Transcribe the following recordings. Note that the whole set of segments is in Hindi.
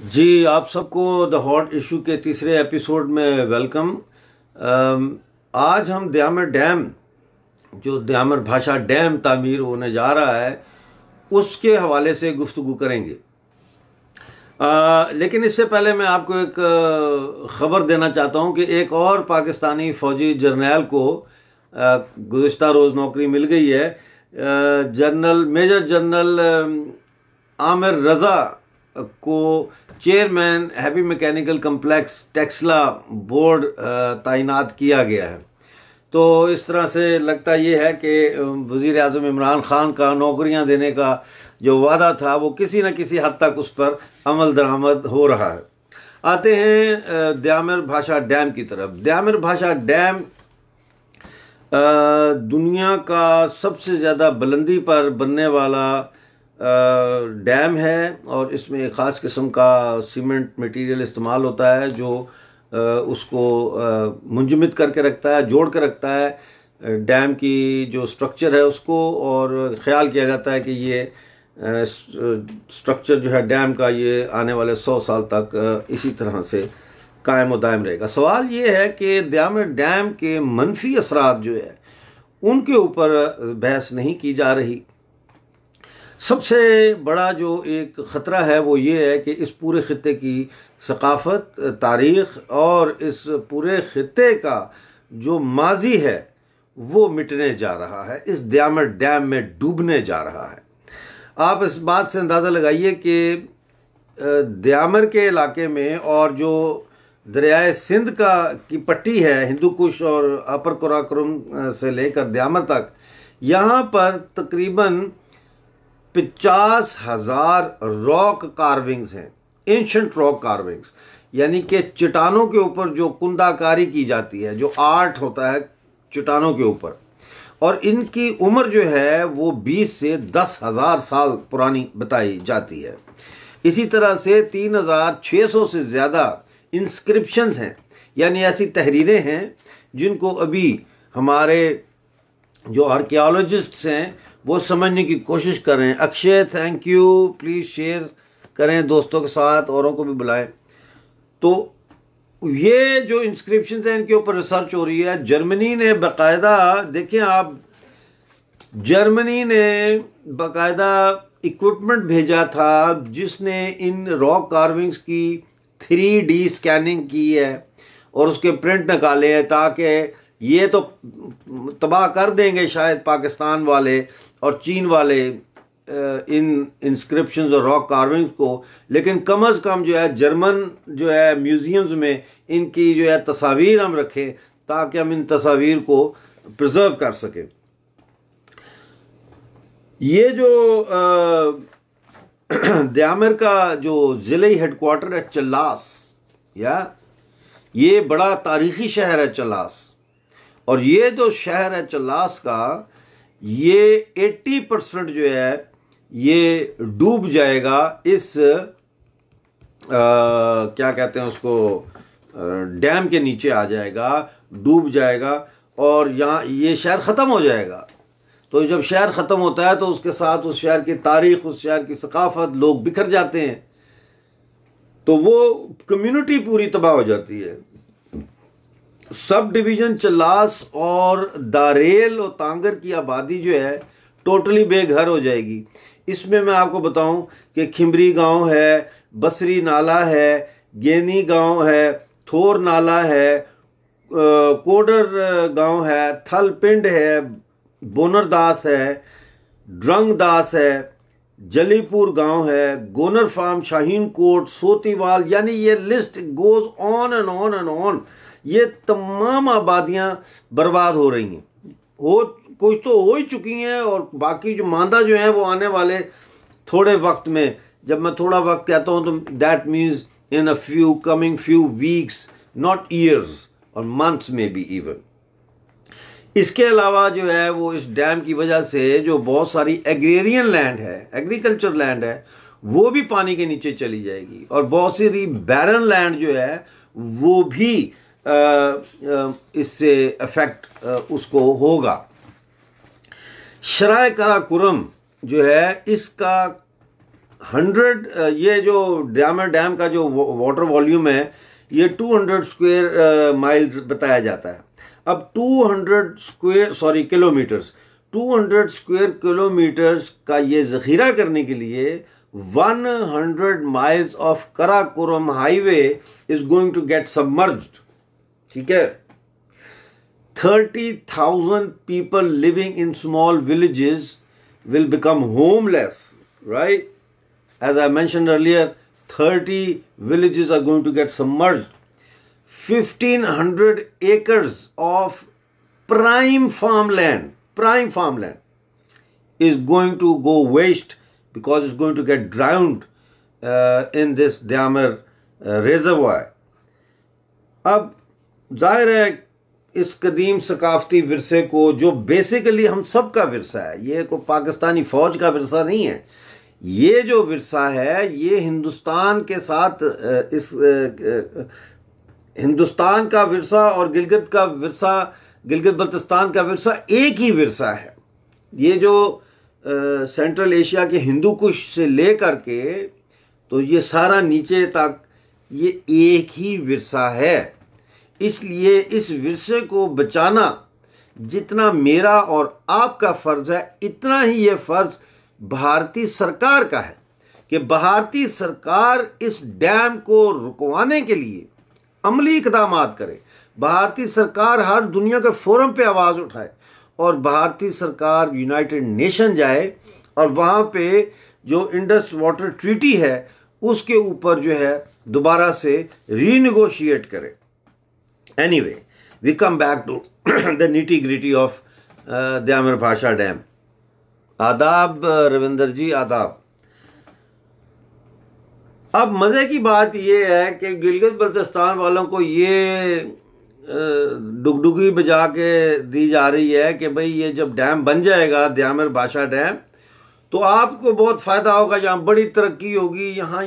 जी, आप सबको द हॉट इशू के तीसरे एपिसोड में वेलकम। आज हम द्यामर डैम, जो द्यामर भाषा डैम तामीर होने जा रहा है, उसके हवाले से गुफ्तगू करेंगे। लेकिन इससे पहले मैं आपको एक ख़बर देना चाहता हूं कि एक और पाकिस्तानी फ़ौजी जर्नैल को गुज़िश्ता रोज़ नौकरी मिल गई है। मेजर जनरल आमिर रज़ा को chairman heavy mechanical complex Taxila board तैनात किया गया है। तो इस तरह से लगता ये है कि वज़ीर आज़म इमरान खान का नौकरियां देने का जो वादा था वो किसी न किसी हद तक उस पर अमल दरामद हो रहा है। आते हैं द्यामर भाषा डैम की तरफ। द्यामर भाषा डैम दुनिया का सबसे ज़्यादा बुलंदी पर बनने वाला डैम है और इसमें एक ख़ास किस्म का सीमेंट मटेरियल इस्तेमाल होता है जो उसको मुंजमद करके रखता है, जोड़ के रखता है डैम की जो स्ट्रक्चर है उसको। और ख़्याल किया जाता है कि ये स्ट्रक्चर जो है डैम का, ये आने वाले 100 साल तक इसी तरह से कायम व दायम रहेगा। सवाल ये है कि द्यामर डैम के मनफी असरात जो है उनके ऊपर बहस नहीं की जा रही। सबसे बड़ा जो एक ख़तरा है वो ये है कि इस पूरे ख़ित्ते की सकाफ़त, तारीख़ और इस पूरे ख़ित्ते का जो माजी है वो मिटने जा रहा है, इस द्यामर डैम में डूबने जा रहा है। आप इस बात से अंदाज़ा लगाइए कि द्यामर के इलाके में और जो दरियाए सिंध की पट्टी है, हिंदू कुश और अपर कराकोरम से लेकर द्यामर तक, यहाँ पर तकरीबन 50,000 रॉक कार्विंग्स हैं, एंशंट रॉक कार्विंग्स, यानी कि चट्टानों के ऊपर जो कुंदाकारी की जाती है, जो आर्ट होता है चट्टानों के ऊपर। और इनकी उम्र जो है वो 20 से 10,000 साल पुरानी बताई जाती है। इसी तरह से 3,600 से ज़्यादा इंस्क्रिप्शंस हैं, यानी ऐसी तहरीरें हैं जिनको अभी हमारे जो आर्कियोलॉजिस्ट्स हैं वो समझने की कोशिश कर रहे हैं। Akshay, thank you, please share करें दोस्तों के साथ, औरों को भी बुलाएं। तो ये जो इंस्क्रिप्शंस हैं इनके ऊपर रिसर्च हो रही है। जर्मनी ने बाकायदा, देखें आप, जर्मनी ने बाकायदा इक्विपमेंट भेजा था जिसने इन रॉक कार्विंग्स की 3D स्कैनिंग की है और उसके प्रिंट निकाले हैं, ताकि ये तो तबाह कर देंगे शायद पाकिस्तान वाले और चीन वाले इन इंस्क्रिप्शंस और रॉक कार्विंग्स को, लेकिन कम अज़ कम जो है जर्मन जो है म्यूज़ियम्स में इनकी जो है तस्वीर हम रखें ताकि हम इन तस्वीर को प्रिजर्व कर सकें। ये जो द्यामर का जो ज़िले हेडक्वार्टर है चल्लास, या ये बड़ा तारीख़ी शहर है चल्लास, और ये जो शहर है चल्लास का, ये 80% जो है ये डूब जाएगा इस क्या कहते हैं उसको, डैम के नीचे आ जाएगा, डूब जाएगा और यहाँ ये शहर ख़त्म हो जाएगा। तो जब शहर ख़त्म होता है तो उसके साथ उस शहर की तारीख़, उस शहर की सकाफ़त, लोग बिखर जाते हैं, तो वो कम्युनिटी पूरी तबाह हो जाती है। सब डिवीज़न चल्लास और दारेल और तांगर की आबादी जो है टोटली बेघर हो जाएगी। इसमें मैं आपको बताऊं कि खिमरी गांव है, बसरी नाला है, गेनी गांव है, थोर नाला है, कोडर गांव है, थल पिंड है, बोनरदास है, ड्रंगदास है, जलीपुर गांव है, गोनर फार्म, शाहीन कोट, सोतीवाल, यानी ये list goes on and on and on. ये तमाम आबादियां बर्बाद हो रही हैं, कुछ तो हो ही चुकी हैं और बाकी जो मांदा जो हैं वो आने वाले थोड़े वक्त में। जब मैं थोड़ा वक्त कहता हूं तो that means in a coming few weeks, not years और मंथ्स में बी इवन। इसके अलावा जो है वो इस डैम की वजह से जो बहुत सारी एग्रेरियन लैंड है, एग्रीकल्चर लैंड है, वो भी पानी के नीचे चली जाएगी और बहुत सारी बैरन लैंड जो है वो भी इससे अफेक्ट उसको होगा। शराय कराकोरम जो है इसका ये जो ड्यामर डैम का जो वाटर वॉल्यूम है ये 200 स्क्वायर माइल्स बताया जाता है। अब 200 किलोमीटर्स, 200 स्क्वायर किलोमीटर्स का ये जखीरा करने के लिए 100 miles of Karakoram highway is going to get submerged. ठीक है, 30,000 people living in small villages will become homeless, right? As I mentioned earlier, 30 villages are going to get submerged. 1,500 acres of prime farmland is going to go waste because it's going to get drowned in this Dyamer reservoir. अब जाहिर है इस कदीम सकाफती विरसे को, जो बेसिकली हम सब का विरसा है, ये को पाकिस्तानी फौज का विरसा नहीं है, ये जो विरसा है ये हिंदुस्तान के साथ हिंदुस्तान का विरसा और गिलगित का विरसा, गिलगित बल्तिस्तान का विरसा एक ही विरसा है। ये जो सेंट्रल एशिया के हिंदू कुश से लेकर के तो ये सारा नीचे तक ये एक ही विरसा है। इसलिए इस विरसे को बचाना जितना मेरा और आपका फर्ज है, इतना ही ये फर्ज भारतीय सरकार का है कि भारतीय सरकार इस डैम को रुकवाने के लिए अमली इकदाम करे। भारतीय सरकार हर दुनिया के फोरम पे आवाज उठाए और भारतीय सरकार यूनाइटेड नेशन जाए और वहां पे जो इंडस वाटर ट्रीटी है उसके ऊपर जो है दोबारा से रीनिगोशिएट करे। Anyway, we come back to the nitty gritty of Dyamer Bhasha Dam. आदाब रविंदर जी, आदाब। अब मजे की बात यह है कि गिलगित बल्तिस्तान वालों को ये डुगडुगी बजा के दी जा रही है कि भाई ये जब डैम बन जाएगा द्यामर भाषा डैम तो आपको बहुत फायदा होगा, यहाँ बड़ी तरक्की होगी, यहाँ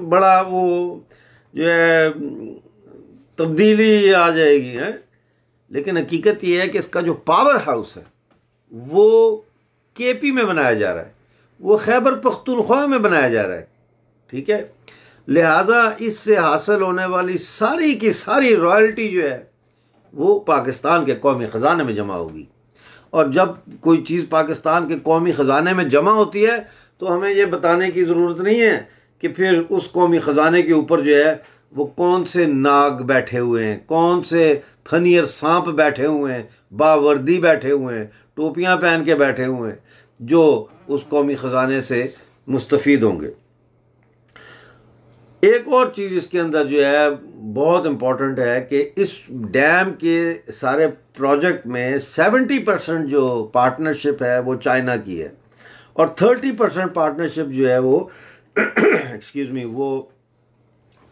बड़ा वो जो है तब्दीली आ जाएगी है। लेकिन हकीकत यह है कि इसका जो पावर हाउस है वो केपी में बनाया जा रहा है, वो खैबर पख्तूनख्वा में बनाया जा रहा है। ठीक है, लिहाजा इससे हासिल होने वाली सारी की सारी रॉयल्टी जो है वो पाकिस्तान के कौमी ख़जाने में जमा होगी। और जब कोई चीज़ पाकिस्तान के कौमी ख़जाने में जमा होती है तो हमें ये बताने की ज़रूरत नहीं है कि फिर उस कौमी ख़जाने के ऊपर जो है वो कौन से नाग बैठे हुए हैं, कौन से फनियर सांप बैठे हुए हैं, बावर्दी बैठे हुए हैं, टोपियां पहन के बैठे हुए हैं, जो उस कौमी ख़जाने से मुस्तफ़ीद होंगे। एक और चीज़ इसके अंदर जो है बहुत इम्पॉर्टेंट है कि इस डैम के सारे प्रोजेक्ट में 70% जो पार्टनरशिप है वो चाइना की है और 30% पार्टनरशिप जो है वो एक्सक्यूज मी वो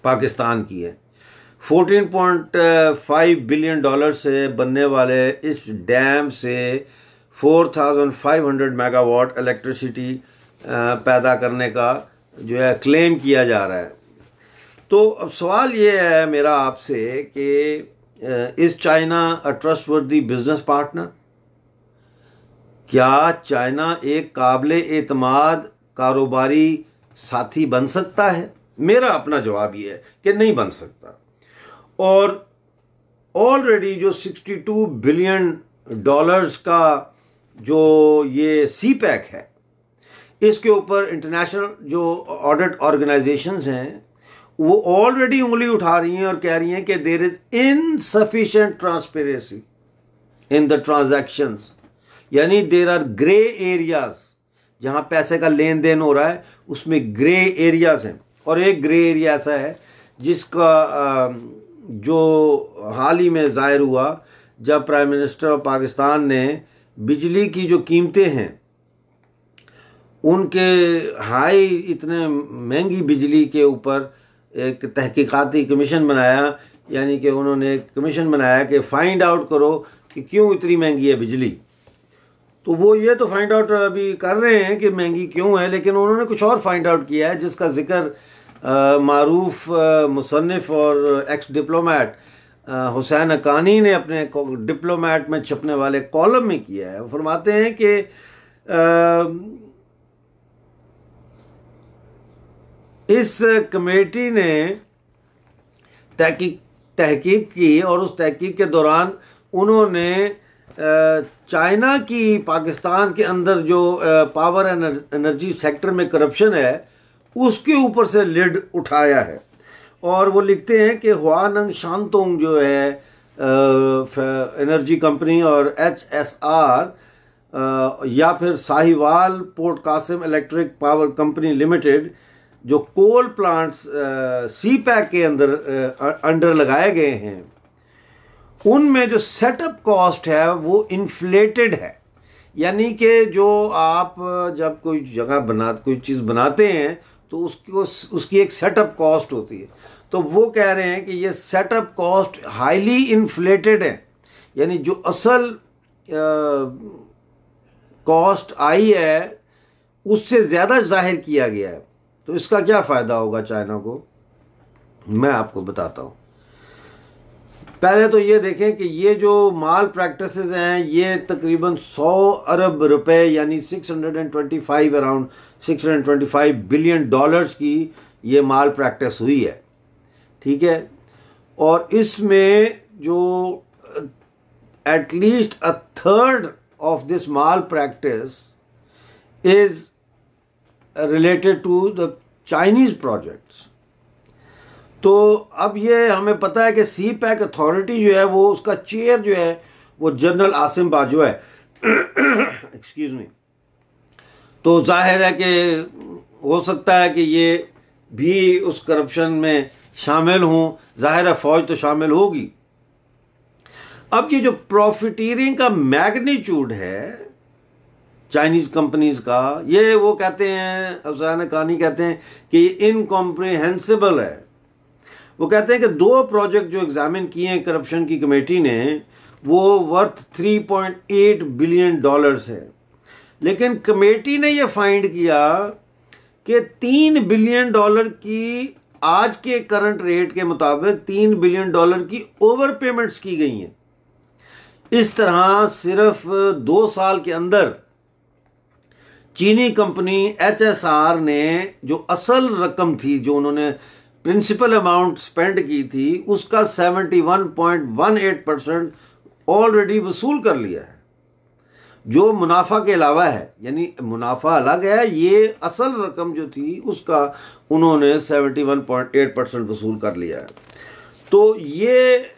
पाकिस्तान की है। $14.5 बिलियन से बनने वाले इस डैम से 4,500 मेगावाट इलेक्ट्रिसिटी पैदा करने का जो है क्लेम किया जा रहा है। तो अब सवाल ये है मेरा आपसे कि is China a trustworthy business partner? क्या चाइना एक काबिले एतमाद कारोबारी साथी बन सकता है? मेरा अपना जवाब ये है कि नहीं बन सकता। और ऑलरेडी जो $62 बिलियन का जो ये सीपैक है इसके ऊपर इंटरनेशनल जो ऑडिट ऑर्गेनाइजेशंस हैं वो ऑलरेडी उंगली उठा रही हैं और कह रही हैं कि there is insufficient transparency in the transactions, यानी देयर आर ग्रे एरियाज। जहां पैसे का लेन देन हो रहा है उसमें ग्रे एरियाज हैं और एक ग्रे एरिया ऐसा है जिसका जो हाल ही में जाहिर हुआ जब प्राइम मिनिस्टर ऑफ पाकिस्तान ने बिजली की जो कीमतें हैं उनके हाई इतने महंगी बिजली के ऊपर एक तहकीकाती कमीशन बनाया, यानी कि उन्होंने एक कमीशन बनाया कि फाइंड आउट करो कि क्यों इतनी महंगी है बिजली। तो वो ये तो फाइंड आउट अभी कर रहे हैं कि महंगी क्यों है, लेकिन उन्होंने कुछ और फाइंड आउट किया है जिसका जिक्र मारूफ मुसन्निफ और एक्स डिप्लोमेट हुसैन हक्कानी ने अपने डिप्लोमेट में छपने वाले कॉलम में किया है। फरमाते हैं कि इस कमेटी ने तहकीक की और उस तहकीक के दौरान उन्होंने चाइना की पाकिस्तान के अंदर जो पावर एंड एनर्जी सेक्टर में करप्शन है उसके ऊपर से लिड उठाया है। और वो लिखते हैं कि हुआनंग शांतोंग जो है एनर्जी कंपनी और HSR या फिर Sahiwal Port Qasim electric power company limited जो कोल प्लांट्स CPEC के अंडर लगाए गए हैं, उनमें जो सेटअप कॉस्ट है वो इन्फ्लेटेड है। यानी कि जो आप जब कोई जगह कोई चीज़ बनाते हैं तो उसकी एक सेटअप कॉस्ट होती है। तो वो कह रहे हैं कि ये सेटअप कॉस्ट हाईली इन्फ्लेटेड है, यानी जो असल कॉस्ट आई है उससे ज़्यादा जाहिर किया गया है। तो इसका क्या फ़ायदा होगा चाइना को, मैं आपको बताता हूँ। पहले तो ये देखें कि ये जो माल प्रैक्टिसेस हैं ये तकरीबन 100 अरब रुपए यानी 625 अराउंड 625 बिलियन डॉलर्स की ये माल प्रैक्टिस हुई है, ठीक है। और इसमें जो at least a third of this malpractice is related to the Chinese projects. तो अब ये हमें पता है कि CPEC अथॉरिटी जो है वो उसका चेयर जो है वो जनरल आसिम बाजो है एक्सक्यूज मी। तो जाहिर है कि हो सकता है कि ये भी उस करप्शन में शामिल हों, जाहिर है फौज तो शामिल होगी। अब ये जो प्रॉफिटीरिंग का मैग्नीट्यूड है चाइनीज कंपनीज का, ये वो कहते हैं, हुसैन हक्कानी कहते हैं कि ये इनकॉम्प्रिहेंसिबल है। वो कहते हैं कि 2 प्रोजेक्ट जो एग्जामिन किए हैं करप्शन की कमेटी ने वो वर्थ 3.8 बिलियन डॉलर्स है, लेकिन कमेटी ने ये फाइंड किया कि 3 बिलियन डॉलर की आज के करंट रेट के मुताबिक 3 बिलियन डॉलर की ओवर पेमेंट्स की गई हैं। इस तरह सिर्फ 2 साल के अंदर चीनी कंपनी HSR ने जो असल रकम थी, जो उन्होंने प्रिंसिपल अमाउंट स्पेंड की थी, उसका 71.18% ऑलरेडी वसूल कर लिया है, जो मुनाफा के अलावा है। यानी मुनाफा अलग है, ये असल रकम जो थी उसका उन्होंने 71.8% वसूल कर लिया है। तो ये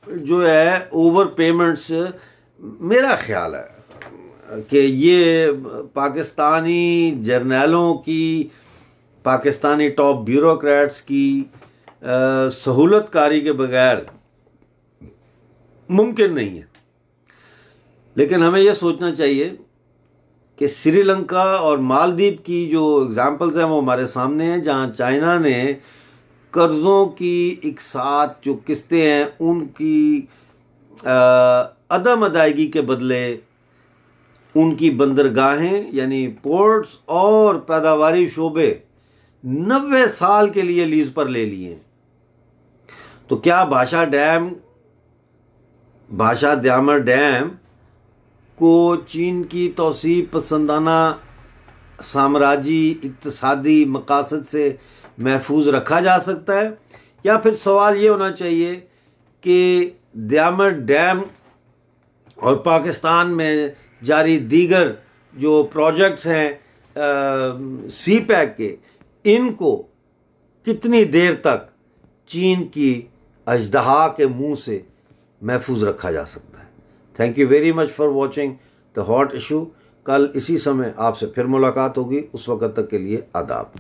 जो है ओवर पेमेंट्स, मेरा ख्याल है कि ये पाकिस्तानी जर्नैलों की, पाकिस्तानी टॉप ब्यूरोक्रेट्स की सहूलतकारी के बगैर मुमकिन नहीं है। लेकिन हमें यह सोचना चाहिए कि श्रीलंका और मालदीव की जो एग्जाम्पल्स हैं वो हमारे सामने हैं, जहां चाइना ने कर्ज़ों की एक साथ जो किस्तें हैं उनकी अदम अदायगी के बदले उनकी बंदरगाहें यानी पोर्ट्स और पैदावारी शोबे 90 साल के लिए लीज पर ले लिए। तो क्या भाषा द्यामर डैम को चीन की तौसीफ़ पसंदाना साम्राज्यी इक्तिसादी मकासद से महफूज रखा जा सकता है, या फिर सवाल ये होना चाहिए कि द्यामर डैम और पाकिस्तान में जारी दीगर जो प्रोजेक्ट्स हैं CPEC के, इनको कितनी देर तक चीन की अजदहा के मुंह से महफूज रखा जा सकता है। Thank you very much for watching the hot issue. कल इसी समय आपसे फिर मुलाकात होगी, उस वक्त तक के लिए आदाब।